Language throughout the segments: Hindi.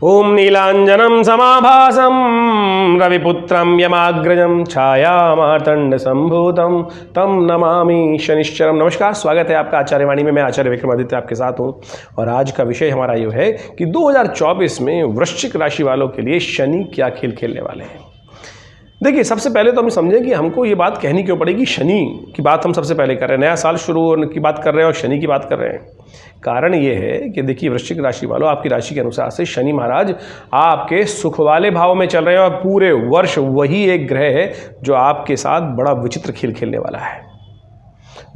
ओम नीलांजनम समाभासम रविपुत्रम यमाग्रजम छायामार्तंड संभूतम तम नमामि शनिश्चरम। नमस्कार, स्वागत है आपका आचार्यवाणी में। मैं आचार्य विक्रमादित्य आपके साथ हूँ और आज का विषय हमारा ये है कि 2024 में वृश्चिक राशि वालों के लिए शनि क्या खेल खेलने वाले हैं। देखिए, सबसे पहले तो हम समझें कि हमको ये बात कहनी क्यों पड़ेगी। शनि की बात हम सबसे पहले कर रहे हैं, नया साल शुरू होने की बात कर रहे हैं और शनि की बात कर रहे हैं। कारण ये है कि देखिए, वृश्चिक राशि वालों, आपकी राशि के अनुसार से शनि महाराज आपके सुख वाले भाव में चल रहे हैं और पूरे वर्ष वही एक ग्रह है जो आपके साथ बड़ा विचित्र खेल खेलने वाला है।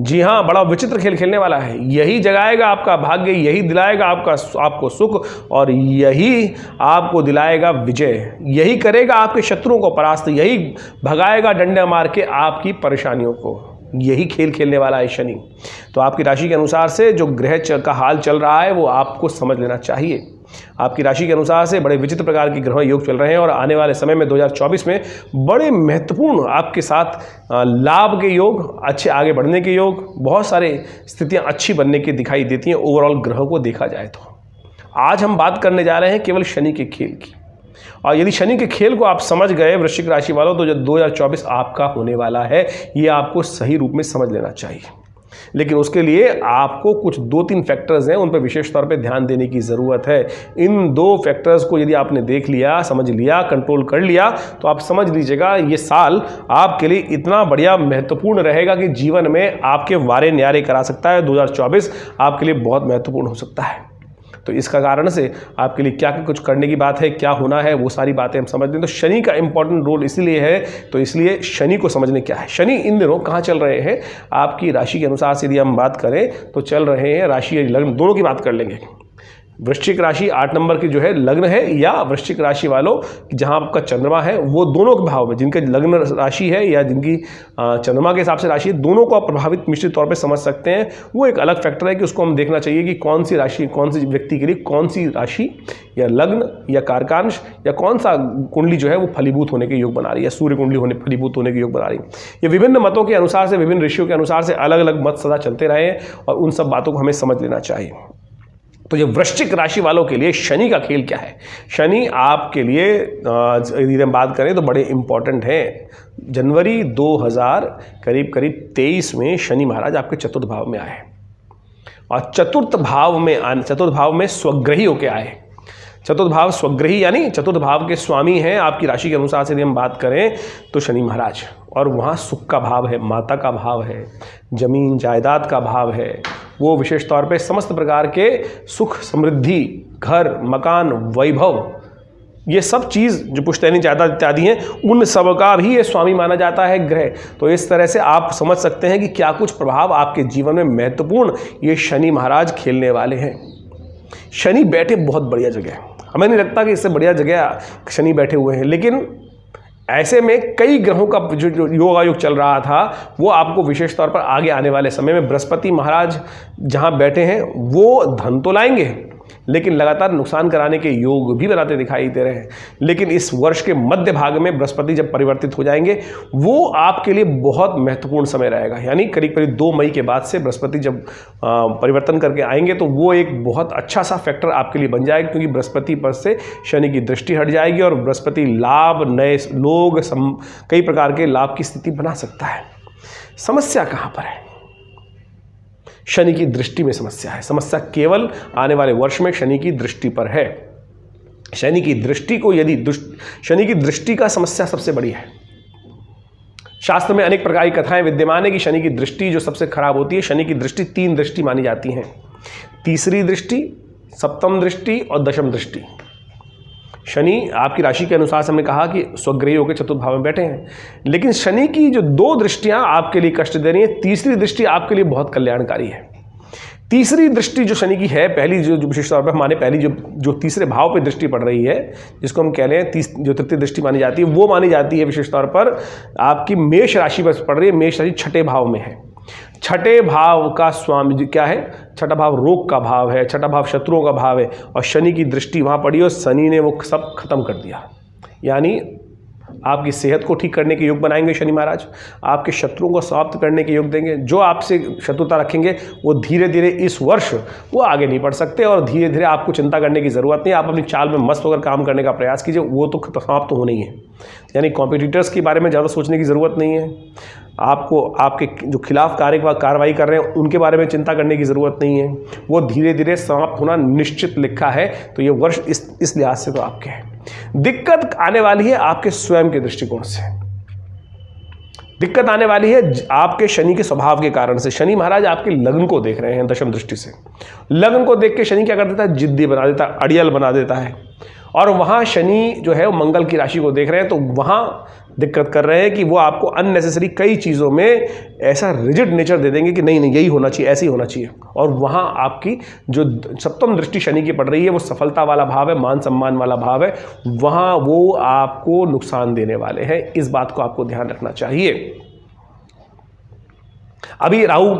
जी हाँ, बड़ा विचित्र खेल खेलने वाला है। यही जगाएगा आपका भाग्य, यही दिलाएगा आपको सुख और यही आपको दिलाएगा विजय, यही करेगा आपके शत्रुओं को परास्त, यही भगाएगा डंडे मार के आपकी परेशानियों को। यही खेल खेलने वाला है शनि। तो आपकी राशि के अनुसार से जो ग्रह का हाल चल रहा है वो आपको समझ लेना चाहिए। आपकी राशि के अनुसार से बड़े विचित्र प्रकार के ग्रह योग चल रहे हैं और आने वाले समय में 2024 में बड़े महत्वपूर्ण आपके साथ लाभ के योग, अच्छे आगे बढ़ने के योग, बहुत सारे स्थितियां अच्छी बनने की दिखाई देती हैं ओवरऑल ग्रहों को देखा जाए तो। आज हम बात करने जा रहे हैं केवल शनि के खेल की, और यदि शनि के खेल को आप समझ गए वृश्चिक राशि वालों, तो जो 2024 आपका होने वाला है ये आपको सही रूप में समझ लेना चाहिए। लेकिन उसके लिए आपको कुछ 2-3 फैक्टर्स हैं, उन पर विशेष तौर पे ध्यान देने की ज़रूरत है। इन 2 फैक्टर्स को यदि आपने देख लिया, समझ लिया, कंट्रोल कर लिया, तो आप समझ लीजिएगा ये साल आपके लिए इतना बढ़िया महत्वपूर्ण रहेगा कि जीवन में आपके वारे न्यारे करा सकता है। 2024 आपके लिए बहुत महत्वपूर्ण हो सकता है। तो इसका कारण से आपके लिए क्या कुछ करने की बात है, क्या होना है, वो सारी बातें हम समझ लें। तो शनि का इंपॉर्टेंट रोल इसलिए है, तो इसलिए शनि को समझने क्या है। शनि इन दिनों कहाँ चल रहे हैं, आपकी राशि के अनुसार से यदि हम बात करें तो चल रहे हैं, राशि लग्न दोनों की बात कर लेंगे। वृश्चिक राशि 8 नंबर की जो है लग्न है, या वृश्चिक राशि वालों जहां आपका चंद्रमा है वो दोनों के भाव में, जिनके लग्न राशि है या जिनकी चंद्रमा के हिसाब से राशि है, दोनों को आप प्रभावित मिश्रित तौर पे समझ सकते हैं। वो एक अलग फैक्टर है कि उसको हम देखना चाहिए कि कौन सी राशि, कौन सी व्यक्ति के लिए कौन सी राशि या लग्न या कारकांश या कौन सा कुंडली जो है वो फलीभूत होने के योग बना रही है, सूर्य कुंडली फलीभूत होने के योग बना रही है। ये विभिन्न मतों के अनुसार से, विभिन्न ऋषियों के अनुसार से अलग अलग मत सदा चलते रहे हैं और उन सब बातों को हमें समझ लेना चाहिए। तो ये वृश्चिक राशि वालों के लिए शनि का खेल क्या है। शनि आपके लिए यदि हम बात करें तो बड़े इंपॉर्टेंट हैं। जनवरी 2000 करीब 23 में शनि महाराज आपके चतुर्थ भाव में आए और चतुर्थ भाव में स्वग्रही होके आए। चतुर्थ भाव स्वग्रही यानी चतुर्थ भाव के स्वामी हैं आपकी राशि के अनुसार से यदि हम बात करें तो शनि महाराज, और वहाँ सुख का भाव है, माता का भाव है, जमीन जायदाद का भाव है। वो विशेष तौर पे समस्त प्रकार के सुख, समृद्धि, घर, मकान, वैभव, ये सब चीज़ जो पुश्तैनी जायदाद इत्यादि हैं, उन सब का भी ये स्वामी माना जाता है ग्रह। तो इस तरह से आप समझ सकते हैं कि क्या कुछ प्रभाव आपके जीवन में महत्वपूर्ण ये शनि महाराज खेलने वाले हैं। शनि बैठे बहुत बढ़िया जगह, हमें नहीं लगता कि इससे बढ़िया जगह शनि बैठे हुए हैं, लेकिन ऐसे में कई ग्रहों का जो योग चल रहा था वो आपको विशेष तौर पर आगे आने वाले समय में बृहस्पति महाराज जहां बैठे हैं वो धन तो लाएंगे, लेकिन लगातार नुकसान कराने के योग भी बनाते दिखाई दे रहे हैं। लेकिन इस वर्ष के मध्य भाग में बृहस्पति जब परिवर्तित हो जाएंगे वो आपके लिए बहुत महत्वपूर्ण समय रहेगा। यानी करीब 2 मई के बाद से बृहस्पति जब परिवर्तन करके आएंगे तो वो एक बहुत अच्छा सा फैक्टर आपके लिए बन जाएगा, क्योंकि बृहस्पति पर से शनि की दृष्टि हट जाएगी और बृहस्पति लाभ, नए लोग, कई प्रकार के लाभ की स्थिति बना सकता है। समस्या कहाँ पर है? शनि की दृष्टि में समस्या है। समस्या केवल आने वाले वर्ष में शनि की दृष्टि पर है। शनि की दृष्टि को यदि शनि की दृष्टि का समस्या सबसे बड़ी है। शास्त्र में अनेक प्रकार की कथाएं विद्यमान है कि शनि की दृष्टि जो सबसे खराब होती है, शनि की दृष्टि 3 दृष्टि मानी जाती हैं। तीसरी दृष्टि, सप्तम दृष्टि और दशम दृष्टि। शनि आपकी राशि के अनुसार से हमने कहा कि स्वग्रही होकर चतुर्थ भाव में बैठे हैं, लेकिन शनि की जो 2 दृष्टियां आपके लिए कष्ट दे रही हैं, तीसरी दृष्टि आपके लिए बहुत कल्याणकारी है। तीसरी दृष्टि जो शनि की है, पहली जो विशेष तौर पर हमारे पहली जो तीसरे भाव पे दृष्टि पड़ रही है, जिसको हम कह रहे हैं जो तृतीय दृष्टि मानी जाती है, वो मानी जाती है विशेष तौर पर आपकी मेष राशि पर पड़ रही है। मेष राशि 6ठे भाव में है। 6ठे भाव का स्वामी क्या है? 6ठा भाव रोग का भाव है, 6ठा भाव शत्रुओं का भाव है, और शनि की दृष्टि वहाँ पड़ी और शनि ने वो सब खत्म कर दिया। यानी आपकी सेहत को ठीक करने के योग बनाएंगे शनि महाराज, आपके शत्रुओं को समाप्त करने के योग देंगे। जो आपसे शत्रुता रखेंगे वो धीरे धीरे इस वर्ष वो आगे नहीं बढ़ सकते और धीरे धीरे आपको चिंता करने की ज़रूरत नहीं। आप अपनी चाल में मस्त होकर काम करने का प्रयास कीजिए, वो तो समाप्त होना ही है। यानी कॉम्पिटिटर्स के बारे में ज़्यादा सोचने की ज़रूरत नहीं है, आपको आपके जो खिलाफ कार्रवाई कर रहे हैं उनके बारे में चिंता करने की ज़रूरत नहीं है, वो धीरे धीरे समाप्त होना निश्चित लिखा है। तो ये वर्ष इस लिहाज से तो आपके है। दिक्कत आने वाली है आपके स्वयं के दृष्टिकोण से, दिक्कत आने वाली है आपके शनि के स्वभाव के कारण से। शनि महाराज आपके लग्न को देख रहे हैं दशम दृष्टि से। लग्न को देख के शनि क्या कर देता है, जिद्दी बना देता है, अड़ियल बना देता है। और वहाँ शनि जो है वो मंगल की राशि को देख रहे हैं, तो वहाँ दिक्कत कर रहे हैं कि वो आपको अननेसेसरी कई चीज़ों में ऐसा रिजिड नेचर दे देंगे कि नहीं नहीं यही होना चाहिए, ऐसे ही होना चाहिए। और वहाँ आपकी जो सप्तम दृष्टि शनि की पड़ रही है वो सफलता वाला भाव है, मान सम्मान वाला भाव है, वहाँ वो आपको नुकसान देने वाले हैं। इस बात को आपको ध्यान रखना चाहिए। अभी राहु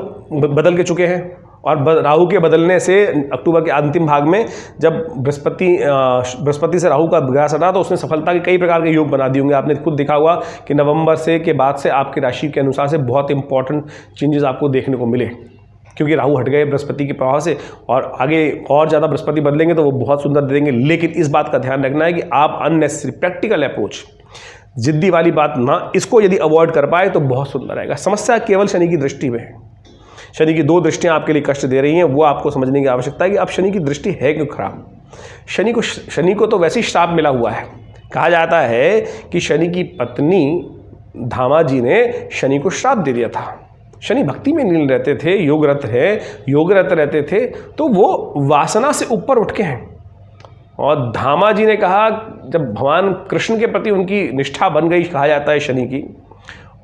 बदल के चुके हैं और राहु के बदलने से अक्टूबर के अंतिम भाग में जब बृहस्पति से राहु का ग्रास हटा तो उसने सफलता के कई प्रकार के योग बना दिए होंगे। आपने खुद देखा होगा कि नवंबर से के बाद से आपकी राशि के अनुसार से बहुत इंपॉर्टेंट चेंजेस आपको देखने को मिले, क्योंकि राहु हट गए बृहस्पति के प्रभाव से और आगे और ज़्यादा बृहस्पति बदलेंगे तो वो बहुत सुंदर दे देंगे। लेकिन इस बात का ध्यान रखना है कि आप अननेसेसरी प्रैक्टिकल अप्रोच, जिद्दी वाली बात ना, इसको यदि अवॉइड कर पाए तो बहुत सुंदर रहेगा। समस्या केवल शनि की दृष्टि में है। शनि की दो दृष्टियां आपके लिए कष्ट दे रही हैं, वो आपको समझने की आवश्यकता है कि अब शनि की दृष्टि है क्यों खराब। शनि को तो वैसे ही श्राप मिला हुआ है। कहा जाता है कि शनि की पत्नी धामा जी ने शनि को श्राप दे दिया था। शनि भक्ति में लीन रहते थे, योगरत रहते थे, तो वो वासना से ऊपर उठ के हैं। और धामा जी ने कहा, जब भगवान कृष्ण के प्रति उनकी निष्ठा बन गई, कहा जाता है शनि की,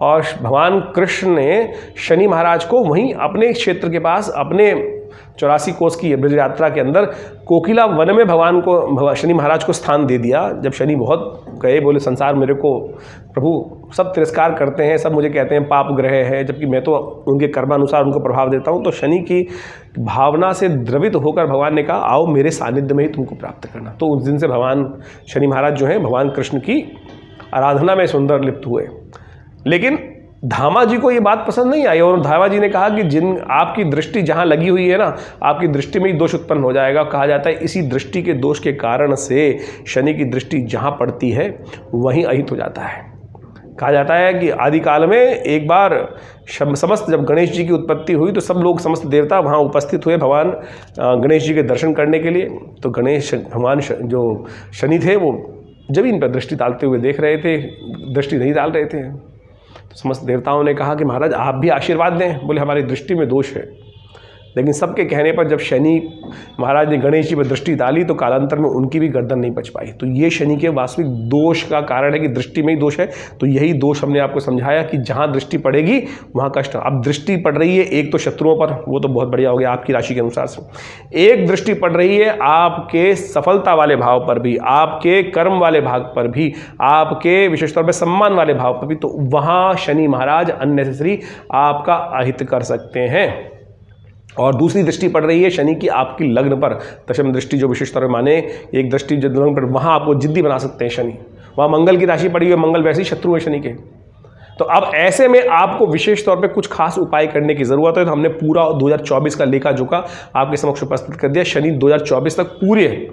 और भगवान कृष्ण ने शनि महाराज को वहीं अपने क्षेत्र के पास अपने 84 कोस की ब्रज यात्रा के अंदर कोकिला वन में शनि महाराज को स्थान दे दिया। जब शनि बहुत गए, बोले संसार मेरे को प्रभु सब तिरस्कार करते हैं, सब मुझे कहते हैं पाप ग्रह है, जबकि मैं तो उनके कर्मानुसार उनको प्रभाव देता हूँ। तो शनि की भावना से द्रवित होकर भगवान ने कहा, आओ मेरे सानिध्य में ही तुमको प्राप्त करना। तो उस दिन से भगवान शनि महाराज जो हैं भगवान कृष्ण की आराधना में सुंदर लिप्त हुए। लेकिन धामा जी को ये बात पसंद नहीं आई और धामा जी ने कहा कि आपकी दृष्टि जहाँ लगी हुई है ना, आपकी दृष्टि में ही दोष उत्पन्न हो जाएगा। कहा जाता है इसी दृष्टि के दोष के कारण से शनि की दृष्टि जहाँ पड़ती है वहीं अहित हो जाता है। कहा जाता है कि आदि काल में एक बार समस्त जब गणेश जी की उत्पत्ति हुई तो सब लोग, समस्त देवता वहाँ उपस्थित हुए भगवान गणेश जी के दर्शन करने के लिए। तो गणेश भगवान जो शनि थे वो जमीन पर दृष्टि डालते हुए देख रहे थे, दृष्टि नहीं डाल रहे थे। तो समस्त देवताओं ने कहा कि महाराज आप भी आशीर्वाद दें। बोले हमारी दृष्टि में दोष है। लेकिन सबके कहने पर जब शनि महाराज ने गणेश जी पर दृष्टि डाली तो कालांतर में उनकी भी गर्दन नहीं बच पाई। तो ये शनि के वास्तविक दोष का कारण है कि दृष्टि में ही दोष है। तो यही दोष हमने आपको समझाया कि जहाँ दृष्टि पड़ेगी वहाँ कष्ट। अब दृष्टि पड़ रही है एक तो शत्रुओं पर, वो तो बहुत बढ़िया हो गया आपकी राशि के अनुसार से। एक दृष्टि पड़ रही है आपके सफलता वाले भाव पर भी, आपके कर्म वाले भाग पर भी, आपके विशेष तौर पर सम्मान वाले भाव पर भी। तो वहाँ शनि महाराज अननेसेसरी आपका अहित कर सकते हैं। और दूसरी दृष्टि पड़ रही है शनि की आपकी लग्न पर, दशम दृष्टि जो विशेष तौर पर माने, एक दृष्टि जो लग्न पर, वहाँ आपको जिद्दी बना सकते हैं शनि। वहाँ मंगल की राशि पड़ी हुई है, मंगल वैसे ही शत्रु है शनि के। तो अब ऐसे में आपको विशेष तौर पे कुछ खास उपाय करने की ज़रूरत है। तो हमने पूरा 2024 का लेखा जोखा आपके समक्ष उपस्थित कर दिया। शनि 2024 तक पूरे,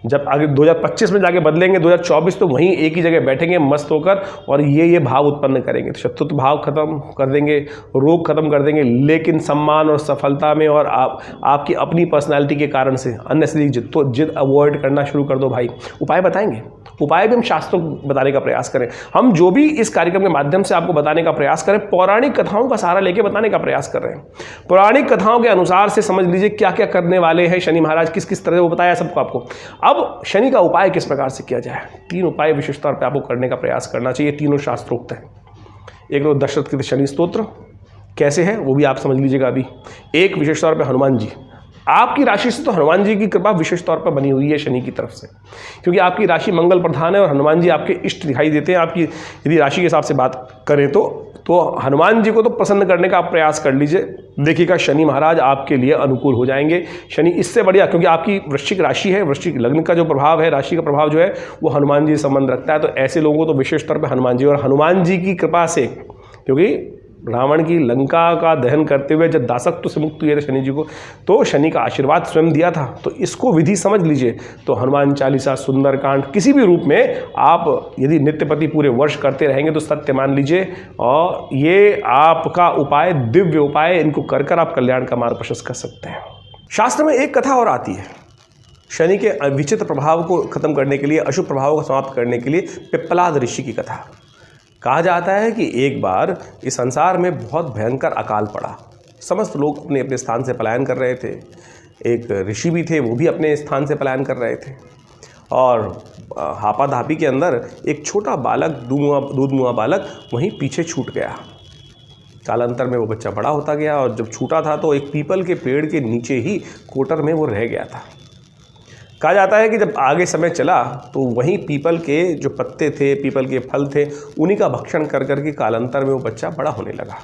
जब आगे 2025 में जाके बदलेंगे 2024 तो वहीं एक ही जगह बैठेंगे मस्त होकर और ये भाव उत्पन्न करेंगे। तो शत्रुत्व भाव खत्म कर देंगे, रोग खत्म कर देंगे, लेकिन सम्मान और सफलता में और आपकी अपनी पर्सनालिटी के कारण से अननेसेसरी जिद अवॉइड करना शुरू कर दो भाई। उपाय बताएंगे, उपाय भी हम शास्त्रों बताने का प्रयास करें। हम जो भी इस कार्यक्रम के माध्यम से आपको बताने का प्रयास करें, पौराणिक कथाओं का सहारा लेके बताने का प्रयास कर रहे हैं। पौराणिक कथाओं के अनुसार से समझ लीजिए क्या क्या करने वाले हैं शनि महाराज, किस किस तरह से वो बताया सबको आपको। अब शनि का उपाय किस प्रकार से किया जाए, 3 उपाय विशेष तौर पर आपको करने का प्रयास करना चाहिए। तीनों शास्त्रोक्त हैं। एक तो दशरथ के शनि स्तोत्र कैसे है वो भी आप समझ लीजिएगा अभी। एक विशेष तौर पर हनुमान जी, आपकी राशि से तो हनुमान जी की कृपा विशेष तौर पर बनी हुई है शनि की तरफ से, क्योंकि आपकी राशि मंगल प्रधान है और हनुमान जी आपके इष्ट दिखाई देते हैं। आपकी यदि राशि के हिसाब से बात करें तो तो हनुमान जी को तो प्रसन्न करने का आप प्रयास कर लीजिए, देखिएगा शनि महाराज आपके लिए अनुकूल हो जाएंगे। शनि इससे बढ़िया, क्योंकि आपकी वृश्चिक राशि है, वृश्चिक लग्न का जो प्रभाव है, राशि का प्रभाव जो है वो हनुमान जी से संबंध रखता है। तो ऐसे लोगों को तो विशेष तौर पर हनुमान जी और हनुमान जी की कृपा से, क्योंकि रावण की लंका का दहन करते हुए जब दासत्व से मुक्त हुए थे शनि जी को, तो शनि का आशीर्वाद स्वयं दिया था। तो इसको विधि समझ लीजिए। तो हनुमान चालीसा, सुंदरकांड, किसी भी रूप में आप यदि नित्यपति पूरे वर्ष करते रहेंगे तो सत्य मान लीजिए, और ये आपका उपाय, दिव्य उपाय, इनको कर कर आप कल्याण का मार्ग प्रशस्त कर सकते हैं। शास्त्र में एक कथा और आती है, शनि के विचित्र प्रभाव को खत्म करने के लिए, अशुभ प्रभाव को समाप्त करने के लिए पिप्पलाद ऋषि की कथा। कहा जाता है कि एक बार इस संसार में बहुत भयंकर अकाल पड़ा, समस्त लोग अपने अपने स्थान से पलायन कर रहे थे। एक ऋषि भी थे, वो भी अपने स्थान से पलायन कर रहे थे, और हापाधापी के अंदर एक छोटा बालक, दूधमुआ बालक वहीं पीछे छूट गया। कालांतर में वो बच्चा बड़ा होता गया, और जब छूटा था तो एक पीपल के पेड़ के नीचे ही कोटर में वो रह गया था। कहा जाता है कि जब आगे समय चला तो वहीं पीपल के जो पत्ते थे, पीपल के फल थे, उन्हीं का भक्षण कर करके कालांतर में वो बच्चा बड़ा होने लगा।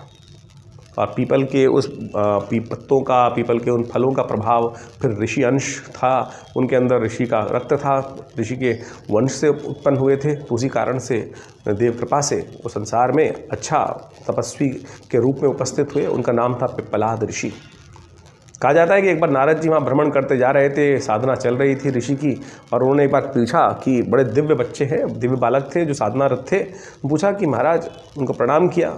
और पीपल के उस पत्तों का, पीपल के उन फलों का प्रभाव, फिर ऋषि अंश था, उनके अंदर ऋषि का रक्त था, ऋषि के वंश से उत्पन्न हुए थे। तो उसी कारण से देव कृपा से वो संसार में अच्छा तपस्वी के रूप में उपस्थित हुए। उनका नाम था पिप्पलाद ऋषि। कहा जाता है कि एक बार नारद जी वहाँ भ्रमण करते जा रहे थे, साधना चल रही थी ऋषि की, और उन्होंने एक बार पूछा कि बड़े दिव्य बच्चे हैं, दिव्य बालक थे जो साधनारत थे, पूछा कि महाराज, उनको प्रणाम किया।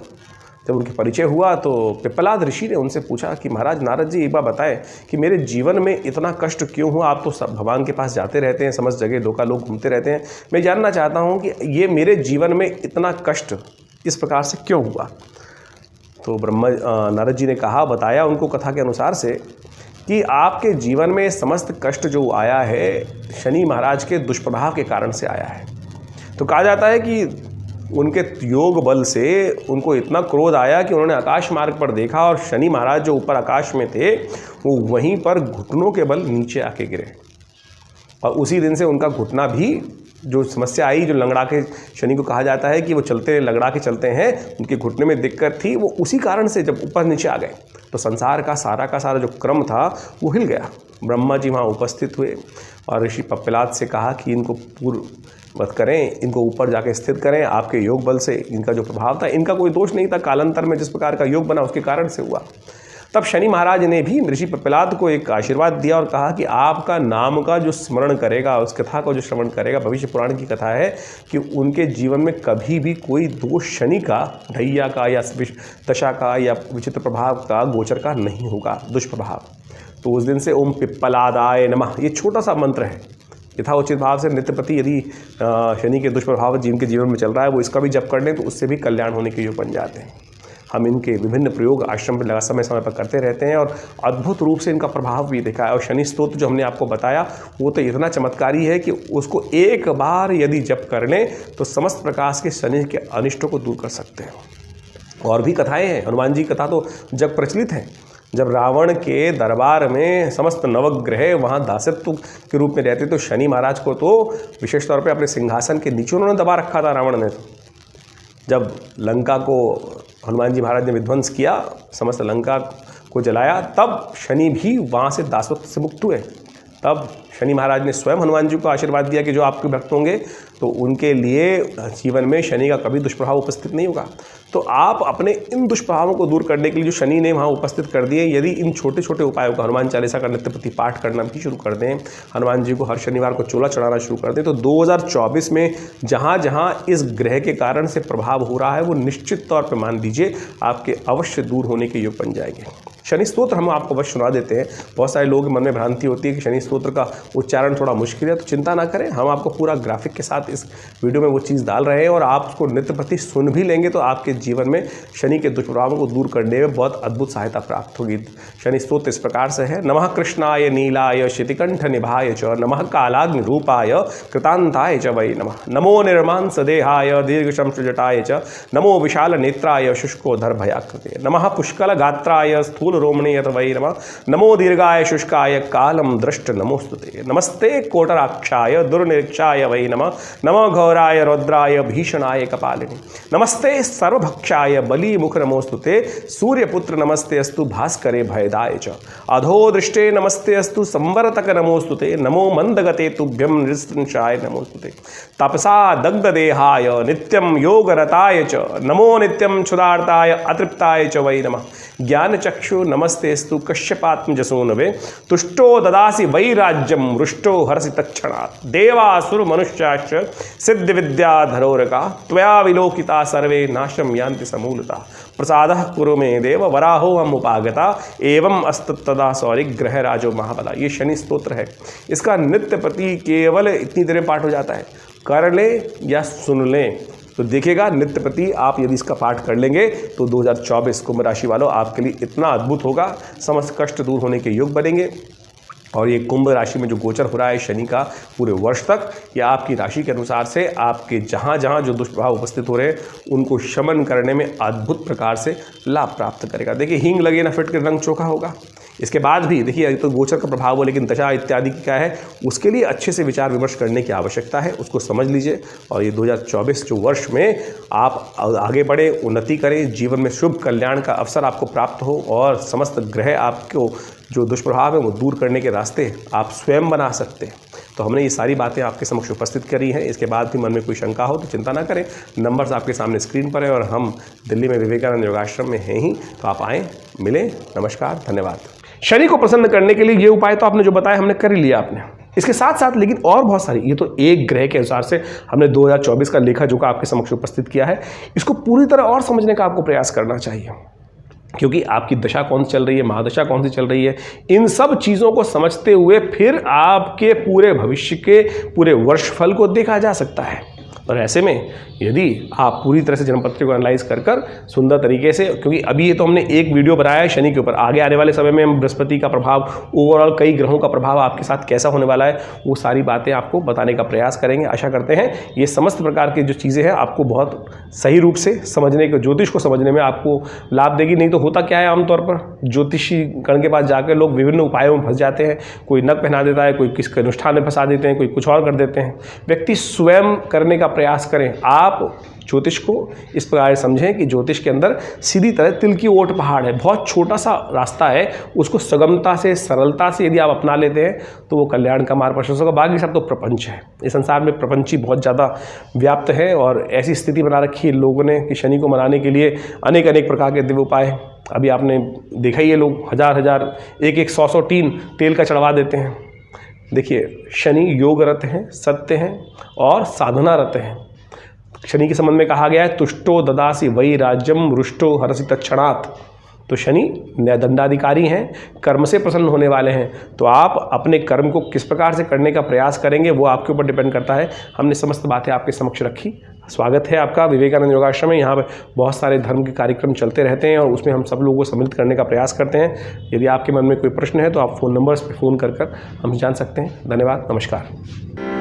जब उनके परिचय हुआ तो पिप्पलाद ऋषि ने उनसे पूछा कि महाराज नारद जी, एक बार बताएं कि मेरे जीवन में इतना कष्ट क्यों हुआ? आप तो सब भगवान के पास जाते रहते हैं, समस्त जगह लोग घूमते रहते हैं, मैं जानना चाहता हूँ कि ये मेरे जीवन में इतना कष्ट इस प्रकार से क्यों हुआ? तो नारद जी ने कहा, बताया उनको कथा के अनुसार से कि आपके जीवन में समस्त कष्ट जो आया है, शनि महाराज के दुष्प्रभाव के कारण से आया है। तो कहा जाता है कि उनके योग बल से उनको इतना क्रोध आया कि उन्होंने आकाश मार्ग पर देखा, और शनि महाराज जो ऊपर आकाश में थे वो वहीं पर घुटनों के बल नीचे आके गिरे, और उसी दिन से उनका घुटना भी, जो समस्या आई, जो लंगड़ा के शनि को कहा जाता है कि वो चलते लंगड़ा के चलते हैं, उनके घुटने में दिक्कत थी, वो उसी कारण से जब ऊपर नीचे आ गए तो संसार का सारा जो क्रम था वो हिल गया। ब्रह्मा जी वहाँ उपस्थित हुए और ऋषि पिप्पलाद से कहा कि इनको पूर्व मत करें, इनको ऊपर जाके स्थित करें, आपके योग बल से इनका जो प्रभाव था, इनका कोई दोष नहीं था, कालांतर में जिस प्रकार का योग बना उसके कारण से हुआ। तब शनि महाराज ने भी ऋषि पिप्पलाद को एक आशीर्वाद दिया और कहा कि आपका नाम का जो स्मरण करेगा, उस कथा को जो श्रवण करेगा, भविष्य पुराण की कथा है कि उनके जीवन में कभी भी कोई दोष शनि का, ढैया का या दशा का या विचित्र प्रभाव का, गोचर का नहीं होगा, दुष्प्रभाव। तो उस दिन से ओम पिप्पलादाय नमः, ये छोटा सा मंत्र है, यथाउचित भाव से नित्यप्रति यदि शनि के दुष्प्रभाव जिनके जीवन में चल रहा है वो इसका भी जप कर लें तो उससे भी कल्याण होने के योग बन जाते हैं। हम इनके विभिन्न प्रयोग आश्रम में समय समय पर करते रहते हैं और अद्भुत रूप से इनका प्रभाव भी देखा है। और शनि स्तोत्र जो हमने आपको बताया वो तो इतना चमत्कारी है कि उसको एक बार यदि जप कर लें तो समस्त प्रकार के शनि के अनिष्टों को दूर कर सकते हैं। और भी कथाएँ हैं, हनुमान जी कथा तो जग प्रचलित है। जब रावण के दरबार में समस्त नवग्रह वहाँ दासत्व के रूप में रहते तो शनि महाराज को तो विशेष तौर पे अपने सिंहासन के नीचे उन्होंने दबा रखा था रावण ने। जब लंका को हनुमान जी महाराज ने विध्वंस किया, समस्त लंका को जलाया, तब शनि भी वहाँ से दासत्व से मुक्त हुए। तब शनि महाराज ने स्वयं हनुमान जी को आशीर्वाद दिया कि जो आपके भक्त होंगे तो उनके लिए जीवन में शनि का कभी दुष्प्रभाव उपस्थित नहीं होगा। तो आप अपने इन दुष्प्रभावों को दूर करने के लिए जो शनि ने वहाँ उपस्थित कर दिए, यदि इन छोटे छोटे उपायों का, हनुमान चालीसा का नित्यप्रति पाठ करना भी शुरू कर दें, हनुमान जी को हर शनिवार को चोला चढ़ाना शुरू कर दें, तो 2024 में जहाँ जहाँ इस ग्रह के कारण से प्रभाव हो रहा है वो निश्चित तौर पर मान लीजिए आपके अवश्य दूर होने के योग बन जाएंगे। शनि स्तोत्र हम आपको अवश्य सुना देते हैं। बहुत सारे लोगों के मन में भ्रांति होती है कि शनि स्तोत्र का उच्चारण थोड़ा मुश्किल है, तो चिंता ना करें, हम आपको पूरा ग्राफिक के साथ इस वीडियो में वो चीज़ डाल रहे हैं और आप उसको नित्य प्रति सुन भी लेंगे तो आपके जीवन में शनि के दुष्प्रभावों को दूर करने में बहुत अद्भुत सहायता प्राप्त होगी। शनि स्तोत्र इस प्रकार से है, नमः कृष्णाय नीलाय शितिकंठ निभाय च, नमः कालाग्नि रूपाय कृतांताय च वै नमः, नमो निर्मांस देहाय दीर्घशंस जटाय च, नमो विशाल नेत्राय शुष्कोधर भयाकृते, नमः पुष्कल गात्राय स्थूल रोमणे यत वै नमः। नमो दीर्घाय शुष्काय कालम दृष्ट नमोस्तुते। नमस्ते कोटराक्षाय दुर्निरीक्षाय वै नमः। नमो घोराय रौद्राय भीषणाय कपालिनी। नमस्ते सर्वभक्षाय बली मुख नमोस्तुते। सूर्यपुत्र नमस्ते अस्तु भास्करे भयदाय च। अधो दृष्टे नमस्ते अस्तु संवरतक नमोस्तुते। नमो मंदगते तुभ्यं नृशंसाय नमोस्तुते। तपसा दग्ध देहाय नित्यं योगरताय च। नमो नित्यं क्षुधार्ताय अतृप्ताय च वै नमः। ज्ञान चक्षु नमस्तेस्तु कश्यपात्मजसूनवे। तुष्टो ददासि वै राज्यं रुष्टो हरसि तत्क्षणात्। देवासुर मनुष्याश्च सिद्ध विद्याधरोरका। त्वया विलोकिता सर्वे नाशं यान्ति समूलतः। प्रसादः कुरु मे देव वराहो हम उपागता। एवं अस्तदा सौरि ग्रह राजो महाबला। ये शनि स्तोत्र है। इसका नित्य प्रति केवल इतनी देर में पाठ हो जाता है। कर लें या सुन लें तो देखिएगा, नित्य प्रति आप यदि इसका पाठ कर लेंगे तो 2024 कुंभ राशि वालों आपके लिए इतना अद्भुत होगा, समस्त कष्ट दूर होने के योग बनेंगे। और ये कुंभ राशि में जो गोचर हो रहा है शनि का पूरे वर्ष तक, या आपकी राशि के अनुसार से आपके जहाँ जहाँ जो दुष्प्रभाव उपस्थित हो रहे हैं उनको शमन करने में अद्भुत प्रकार से लाभ प्राप्त करेगा। देखिए, हींग लगे ना फिट के रंग चोखा होगा। इसके बाद भी देखिए, अभी तो गोचर का प्रभाव हो, लेकिन दशा इत्यादि क्या है उसके लिए अच्छे से विचार विमर्श करने की आवश्यकता है। उसको समझ लीजिए और ये 2024 जो वर्ष में आप आगे बढ़े, उन्नति करें, जीवन में शुभ कल्याण का अवसर आपको प्राप्त हो और समस्त ग्रह आपको जो दुष्प्रभाव है वो दूर करने के रास्ते आप स्वयं बना सकते हैं। तो हमने ये सारी बातें आपके समक्ष उपस्थित करी हैं। इसके बाद भी मन में कोई शंका हो तो चिंता ना करें, नंबर्स आपके सामने स्क्रीन पर है और हम दिल्ली में विवेकानंद योगाश्रम में हैं ही, तो आप आएँ, मिलें। नमस्कार, धन्यवाद। शनि को प्रसन्न करने के लिए ये उपाय तो आपने जो बताया हमने कर ही लिया आपने। इसके साथ साथ लेकिन और बहुत सारी, ये तो एक ग्रह के अनुसार से हमने 2024 का लेखा जोखा आपके समक्ष उपस्थित किया है। इसको पूरी तरह और समझने का आपको प्रयास करना चाहिए, क्योंकि आपकी दशा कौन सी चल रही है, महादशा कौन सी चल रही है, इन सब चीज़ों को समझते हुए फिर आपके पूरे भविष्य के पूरे वर्षफल को देखा जा सकता है। और ऐसे में यदि आप पूरी तरह से जन्मपत्री को एनालाइज कर सुंदर तरीके से, क्योंकि अभी ये तो हमने एक वीडियो बनाया है शनि के ऊपर, आगे आने वाले समय में हम बृहस्पति का प्रभाव, ओवरऑल कई ग्रहों का प्रभाव आपके साथ कैसा होने वाला है, वो सारी बातें आपको बताने का प्रयास करेंगे। आशा करते हैं ये समस्त प्रकार की जो चीज़ें हैं आपको बहुत सही रूप से समझने को, ज्योतिष को समझने में आपको लाभ देगी। नहीं तो होता क्या है, आमतौर पर ज्योतिषी गण के पास जाकर लोग विभिन्न उपायों में फंस जाते हैं। कोई नक पहना देता है, कोई किसके अनुष्ठान में फंसा देते हैं, कोई कुछ और कर देते हैं। व्यक्ति स्वयं करने का प्रयास करें। आप ज्योतिष को इस प्रकार समझें कि ज्योतिष के अंदर सीधी तरह तिल की ओट पहाड़ है, बहुत छोटा सा रास्ता है, उसको सुगमता से, सरलता से यदि आप अपना लेते हैं तो वो कल्याण का मार्ग प्रशस्त होगा। बाकी सब तो प्रपंच है। इस संसार में प्रपंची बहुत ज़्यादा व्याप्त है और ऐसी स्थिति बना रखी है लोगों ने कि शनि को मनाने के लिए अनेक अनेक प्रकार के दिव्य उपाय, अभी आपने देखा ही है, लोग हजार हजार, एक एक 100 टीन तेल का चढ़वा देते हैं। देखिए, शनि योगरत हैं, सत्य हैं और साधनारत हैं। शनि के संबंध में कहा गया है तुष्टो ददासी वै राज्यम रुष्टो हरसि तत्क्षणात्। तो शनि न्यायदंडाधिकारी हैं, कर्म से प्रसन्न होने वाले हैं। तो आप अपने कर्म को किस प्रकार से करने का प्रयास करेंगे वो आपके ऊपर डिपेंड करता है। हमने समस्त बातें आपके समक्ष रखी। स्वागत है आपका विवेकानंद योगाश्रम में। यहाँ पर बहुत सारे धर्म के कार्यक्रम चलते रहते हैं और उसमें हम सब लोगों को सम्मिलित करने का प्रयास करते हैं। यदि आपके मन में कोई प्रश्न है तो आप फ़ोन नंबर्स पर फ़ोन कर हम जान सकते हैं। धन्यवाद, नमस्कार।